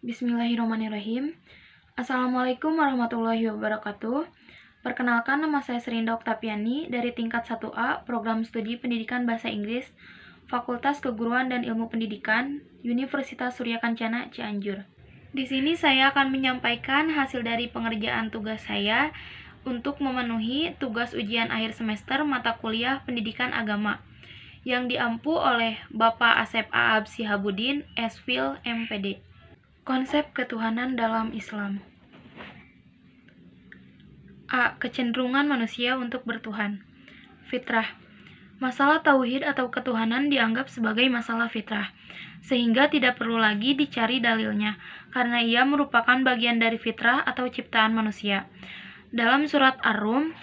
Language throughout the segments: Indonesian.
Bismillahirrahmanirrahim. Assalamualaikum warahmatullahi wabarakatuh. Perkenalkan, nama saya Serinda Oktaviani dari tingkat 1A Program Studi Pendidikan Bahasa Inggris Fakultas Keguruan dan Ilmu Pendidikan Universitas Surya Kencana Cianjur. Di sini saya akan menyampaikan hasil dari pengerjaan tugas saya untuk memenuhi tugas ujian akhir semester mata kuliah Pendidikan Agama yang diampu oleh Bapak Asep Aab Sihabudin, S.Phil, MPD. Konsep ketuhanan dalam Islam. A. Kecenderungan manusia untuk bertuhan. Fitrah. Masalah tauhid atau ketuhanan dianggap sebagai masalah fitrah, sehingga tidak perlu lagi dicari dalilnya, karena ia merupakan bagian dari fitrah atau ciptaan manusia. Dalam surat Ar-Rum,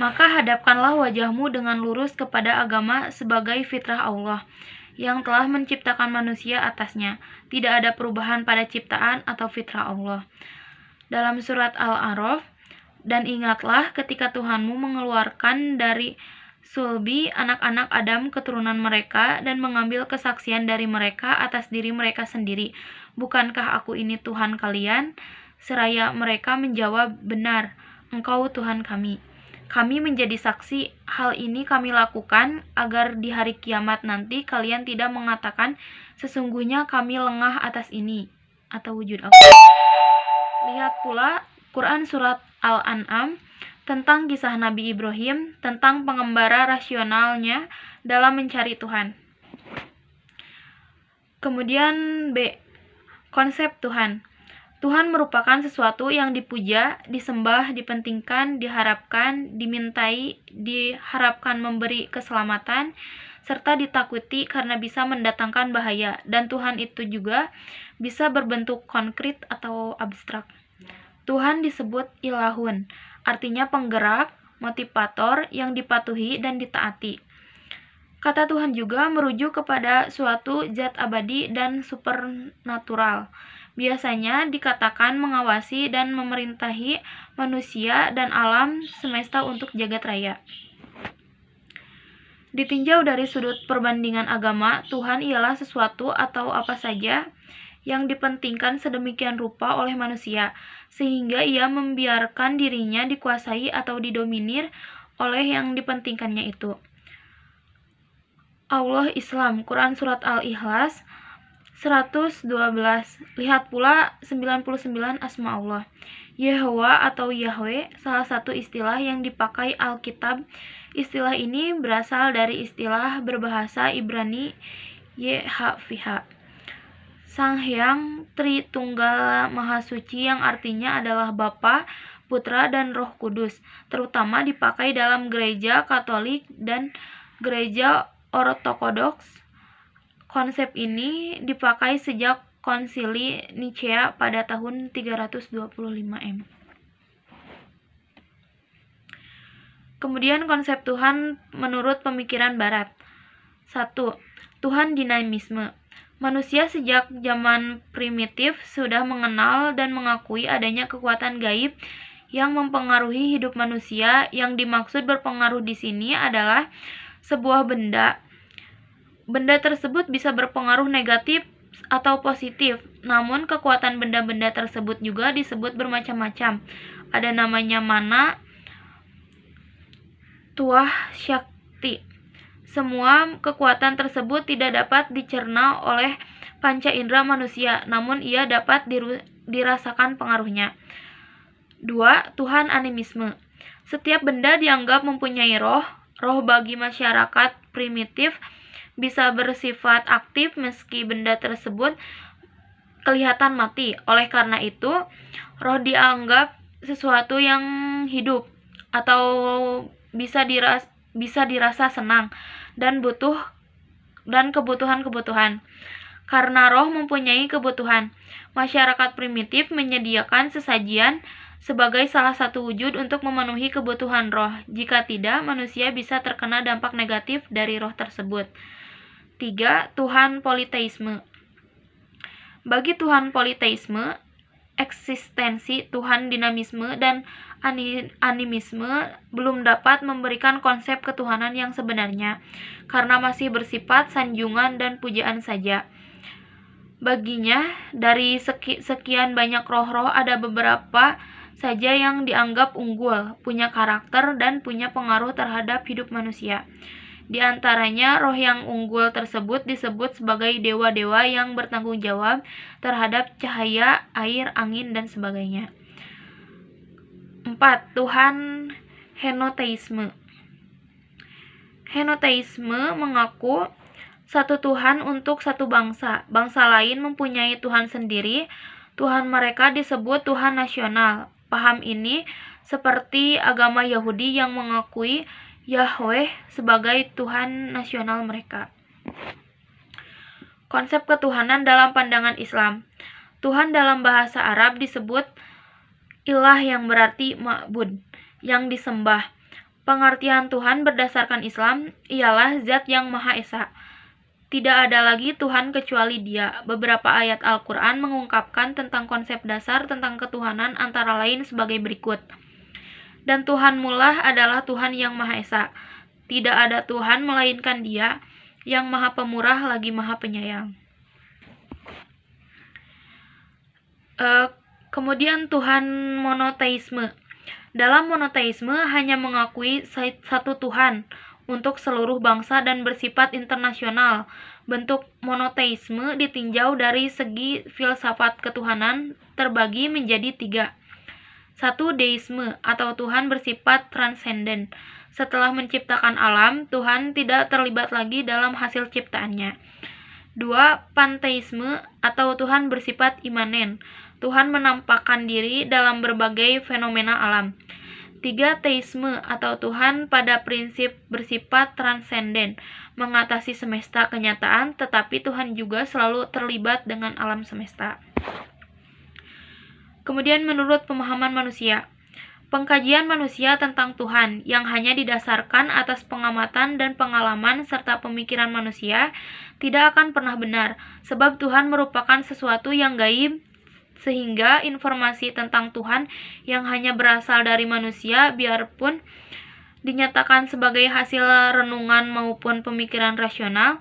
maka hadapkanlah wajahmu dengan lurus kepada agama sebagai fitrah Allah, yang telah menciptakan manusia atasnya. Tidak ada perubahan pada ciptaan atau fitrah Allah. Dalam surat Al-A'raf, dan ingatlah ketika Tuhanmu mengeluarkan dari sulbi anak-anak Adam keturunan mereka dan mengambil kesaksian dari mereka atas diri mereka sendiri. Bukankah aku ini Tuhan kalian? Seraya mereka menjawab, benar, Engkau Tuhan kami. Kami menjadi saksi, hal ini kami lakukan agar di hari kiamat nanti kalian tidak mengatakan, sesungguhnya kami lengah atas ini, atau wujud Allah. Lihat pula Quran Surat Al-An'am tentang kisah Nabi Ibrahim, tentang pengembara rasionalnya dalam mencari Tuhan. Kemudian B. Konsep Tuhan. Tuhan merupakan sesuatu yang dipuja, disembah, dipentingkan, diharapkan, dimintai, diharapkan memberi keselamatan, serta ditakuti karena bisa mendatangkan bahaya. Dan Tuhan itu juga bisa berbentuk konkret atau abstrak. Tuhan disebut ilahun, artinya penggerak, motivator yang dipatuhi dan ditaati. Kata Tuhan juga merujuk kepada suatu zat abadi dan supernatural. Biasanya dikatakan mengawasi dan memerintahi manusia dan alam semesta untuk jagat raya. Ditinjau dari sudut perbandingan agama, Tuhan ialah sesuatu atau apa saja yang dipentingkan sedemikian rupa oleh manusia, sehingga ia membiarkan dirinya dikuasai atau didominir oleh yang dipentingkannya itu. Allah Islam, Quran Surat Al-Ikhlas 112. Lihat pula 99 asma Allah. Yehwa atau Yahweh salah satu istilah yang dipakai Alkitab. Istilah ini berasal dari istilah berbahasa Ibrani Yehvah, Sang Hyang Tritunggal Maha Suci, yang artinya adalah Bapa, Putra, dan Roh Kudus. Terutama dipakai dalam gereja Katolik dan gereja Ortodoks. Konsep ini dipakai sejak Konsili Nicea pada tahun 325 M. Kemudian konsep Tuhan menurut pemikiran Barat. 1. Tuhan dinamisme. Manusia sejak zaman primitif sudah mengenal dan mengakui adanya kekuatan gaib yang mempengaruhi hidup manusia. Yang dimaksud berpengaruh di sini adalah sebuah benda. Benda tersebut bisa berpengaruh negatif atau positif, namun kekuatan benda-benda tersebut juga disebut bermacam-macam. Ada namanya mana, tuah, syakti. Semua kekuatan tersebut tidak dapat dicerna oleh panca indera manusia, namun ia dapat dirasakan pengaruhnya. 2. Tuhan animisme. Setiap benda dianggap mempunyai roh. Roh bagi masyarakat primitif bisa bersifat aktif meski benda tersebut kelihatan mati. Oleh karena itu, roh dianggap sesuatu yang hidup atau bisa dirasa senang dan kebutuhan-kebutuhan. Karena roh mempunyai kebutuhan, masyarakat primitif menyediakan sesajian sebagai salah satu wujud untuk memenuhi kebutuhan roh. Jika tidak, manusia bisa terkena dampak negatif dari roh tersebut. 3. Tuhan politeisme. Bagi Tuhan politeisme, eksistensi Tuhan dinamisme dan animisme belum dapat memberikan konsep ketuhanan yang sebenarnya, karena masih bersifat sanjungan dan pujaan saja. Baginya, dari sekian banyak roh-roh ada beberapa saja yang dianggap unggul, punya karakter, dan punya pengaruh terhadap hidup manusia. Di antaranya, roh yang unggul tersebut disebut sebagai dewa-dewa yang bertanggung jawab terhadap cahaya, air, angin, dan sebagainya. 4. Tuhan henoteisme. Henoteisme mengaku satu Tuhan untuk satu bangsa. Bangsa lain mempunyai Tuhan sendiri. Tuhan mereka disebut Tuhan nasional. Paham ini seperti agama Yahudi yang mengakui Yahweh sebagai Tuhan nasional mereka. Konsep ketuhanan dalam pandangan Islam. Tuhan dalam bahasa Arab disebut ilah yang berarti ma'bud, yang disembah. Pengertian Tuhan berdasarkan Islam ialah zat yang Maha Esa. Tidak ada lagi Tuhan kecuali Dia. Beberapa ayat Al-Quran mengungkapkan tentang konsep dasar tentang ketuhanan antara lain sebagai berikut. Dan Tuhanmulah adalah Tuhan yang Maha Esa. Tidak ada Tuhan melainkan Dia, yang Maha Pemurah lagi Maha Penyayang. Kemudian Tuhan monoteisme. Dalam monoteisme hanya mengakui satu Tuhan untuk seluruh bangsa dan bersifat internasional. Bentuk monoteisme ditinjau dari segi filsafat ketuhanan terbagi menjadi 3. 1. Deisme atau Tuhan bersifat transenden. Setelah menciptakan alam, Tuhan tidak terlibat lagi dalam hasil ciptaannya. 2. Panteisme atau Tuhan bersifat imanen. Tuhan menampakkan diri dalam berbagai fenomena alam. 3. Teisme atau Tuhan pada prinsip bersifat transenden, mengatasi semesta kenyataan, tetapi Tuhan juga selalu terlibat dengan alam semesta. Kemudian menurut pemahaman manusia, pengkajian manusia tentang Tuhan yang hanya didasarkan atas pengamatan dan pengalaman serta pemikiran manusia tidak akan pernah benar, sebab Tuhan merupakan sesuatu yang gaib, sehingga informasi tentang Tuhan yang hanya berasal dari manusia, biarpun dinyatakan sebagai hasil renungan maupun pemikiran rasional,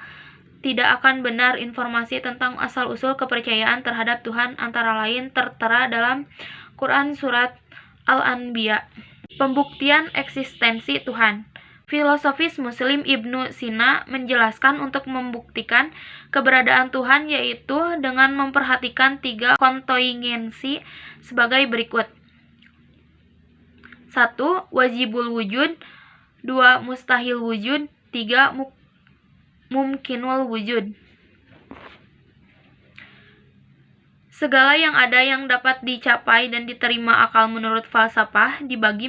tidak akan benar. Informasi tentang asal-usul kepercayaan terhadap Tuhan antara lain tertera dalam Quran Surat Al-Anbiya. Pembuktian eksistensi Tuhan. Filosofis Muslim Ibnu Sina menjelaskan untuk membuktikan keberadaan Tuhan yaitu dengan memperhatikan 3 kontingensi sebagai berikut. 1. Wajibul wujud. 2. Mustahil wujud. 3. Mumkinul wujud. Segala yang ada yang dapat dicapai dan diterima akal menurut falsafah dibagi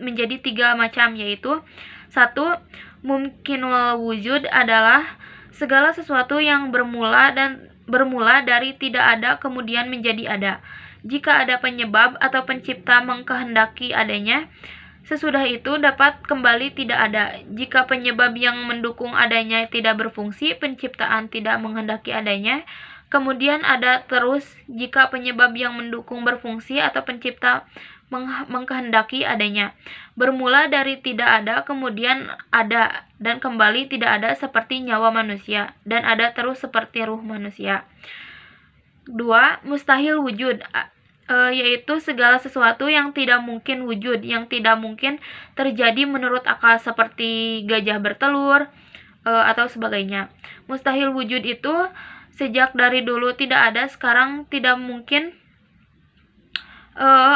menjadi 3 macam, yaitu 1. Mumkinul wujud adalah segala sesuatu yang bermula dari tidak ada kemudian menjadi ada. Jika ada penyebab atau pencipta mengkehendaki adanya, sesudah itu dapat kembali tidak ada. Jika penyebab yang mendukung adanya tidak berfungsi, penciptaan tidak menghendaki adanya, kemudian ada terus. Jika penyebab yang mendukung berfungsi atau pencipta mengkehendaki adanya, bermula dari tidak ada kemudian ada dan kembali tidak ada seperti nyawa manusia, dan ada terus seperti ruh manusia. 2. Mustahil wujud, yaitu segala sesuatu yang tidak mungkin wujud, yang tidak mungkin terjadi menurut akal, seperti gajah bertelur atau sebagainya. Mustahil wujud itu sejak dari dulu tidak ada, sekarang tidak mungkin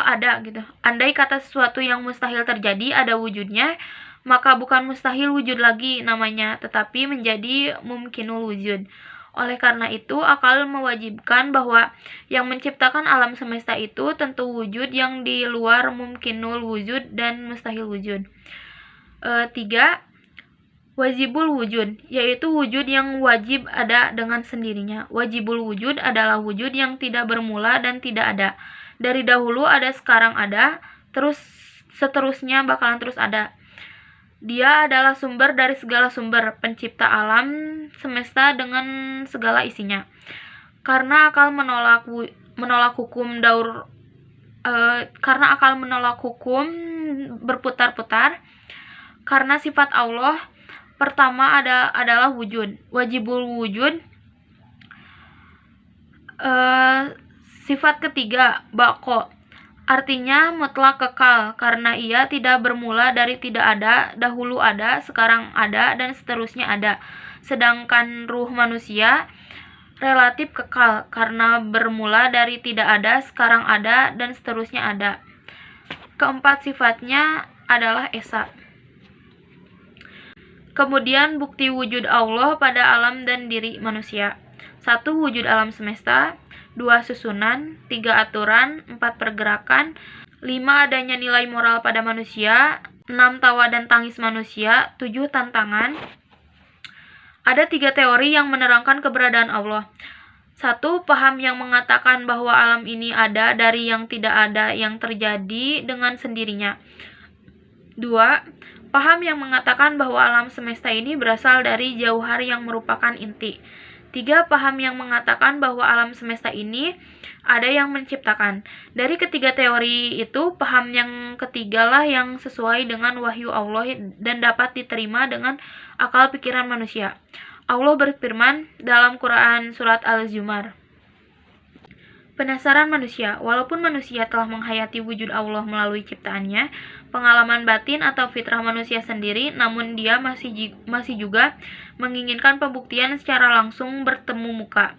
ada gitu. Andai kata sesuatu yang mustahil terjadi ada wujudnya, maka bukan mustahil wujud lagi namanya, tetapi menjadi mumkinul wujud. Oleh karena itu, akal mewajibkan bahwa yang menciptakan alam semesta itu tentu wujud yang di luar mumkinul wujud dan mustahil wujud. 3. Wajibul wujud, yaitu wujud yang wajib ada dengan sendirinya. Wajibul wujud adalah wujud yang tidak bermula dan tidak ada. Dari dahulu ada, sekarang ada, terus seterusnya bakalan terus ada. Dia adalah sumber dari segala sumber, pencipta alam semesta dengan segala isinya. Karena akal menolak hukum berputar-putar, karena sifat Allah pertama adalah wujud. Wajibul wujud Sifat ketiga, bako. Artinya mutlak kekal, karena ia tidak bermula dari tidak ada, dahulu ada, sekarang ada, dan seterusnya ada. Sedangkan ruh manusia relatif kekal, karena bermula dari tidak ada, sekarang ada, dan seterusnya ada. Keempat sifatnya adalah esa. Kemudian bukti wujud Allah pada alam dan diri manusia. 1. Wujud alam semesta. 2. Susunan. 3. Aturan. 4. Pergerakan. 5. Adanya nilai moral pada manusia. 6. Tawa dan tangis manusia. 7. Tantangan. Ada 3 teori yang menerangkan keberadaan Allah. 1. Paham yang mengatakan bahwa alam ini ada dari yang tidak ada yang terjadi dengan sendirinya. 2. Paham yang mengatakan bahwa alam semesta ini berasal dari jauhar yang merupakan inti. 3. Paham yang mengatakan bahwa alam semesta ini ada yang menciptakan. Dari ketiga teori itu, paham yang ketigalah yang sesuai dengan wahyu Allah dan dapat diterima dengan akal pikiran manusia. Allah berfirman dalam Quran Surat Al-Zumar. Penasaran manusia. Walaupun manusia telah menghayati wujud Allah melalui ciptaannya, pengalaman batin atau fitrah manusia sendiri, namun dia masih juga menginginkan pembuktian secara langsung bertemu muka.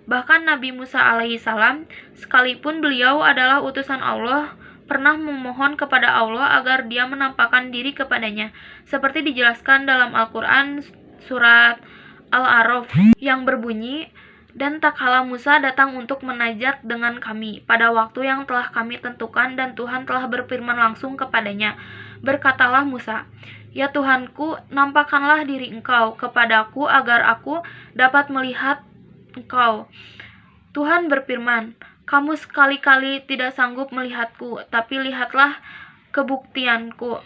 Bahkan Nabi Musa alaihissalam, sekalipun beliau adalah utusan Allah, pernah memohon kepada Allah agar dia menampakkan diri kepadanya, seperti dijelaskan dalam Al-Quran Surat Al-A'raf yang berbunyi, dan tak kala Musa datang untuk menajat dengan kami pada waktu yang telah kami tentukan, dan Tuhan telah berfirman langsung kepadanya. Berkatalah Musa, "Ya Tuhanku, nampakkanlah diri Engkau kepadaku agar aku dapat melihat Engkau." Tuhan berfirman, "Kamu sekali-kali tidak sanggup melihatku, tapi lihatlah kebuktianku."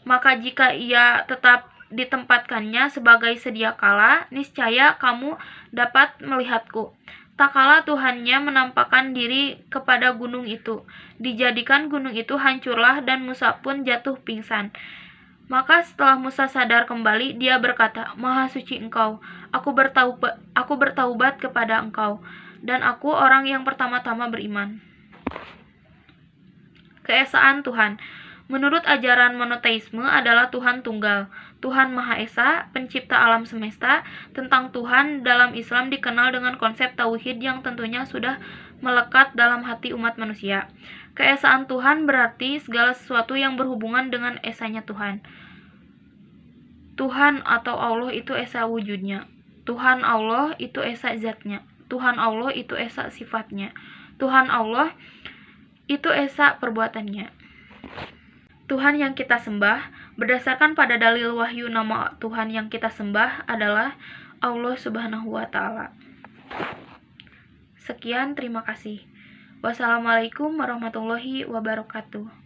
Maka jika ia tetap ditempatkannya sebagai sedia kala, niscaya kamu dapat melihatku. Tak kala Tuhannya menampakkan diri kepada gunung itu, dijadikan gunung itu hancurlah dan Musa pun jatuh pingsan. Maka setelah Musa sadar kembali, dia berkata, "Maha suci Engkau, aku bertaubat kepada Engkau, dan aku orang yang pertama-tama beriman." Keesaan Tuhan. Menurut ajaran monoteisme adalah Tuhan tunggal, Tuhan Maha Esa, pencipta alam semesta. Tentang Tuhan dalam Islam dikenal dengan konsep tauhid yang tentunya sudah melekat dalam hati umat manusia. Keesaan Tuhan berarti segala sesuatu yang berhubungan dengan esanya Tuhan. Tuhan atau Allah itu esa wujudnya. Tuhan Allah itu esa zatnya. Tuhan Allah itu esa sifatnya. Tuhan Allah itu esa perbuatannya. Tuhan yang kita sembah, berdasarkan pada dalil wahyu, nama Tuhan yang kita sembah adalah Allah Subhanahu wa Ta'ala. Sekian, terima kasih. Wassalamualaikum warahmatullahi wabarakatuh.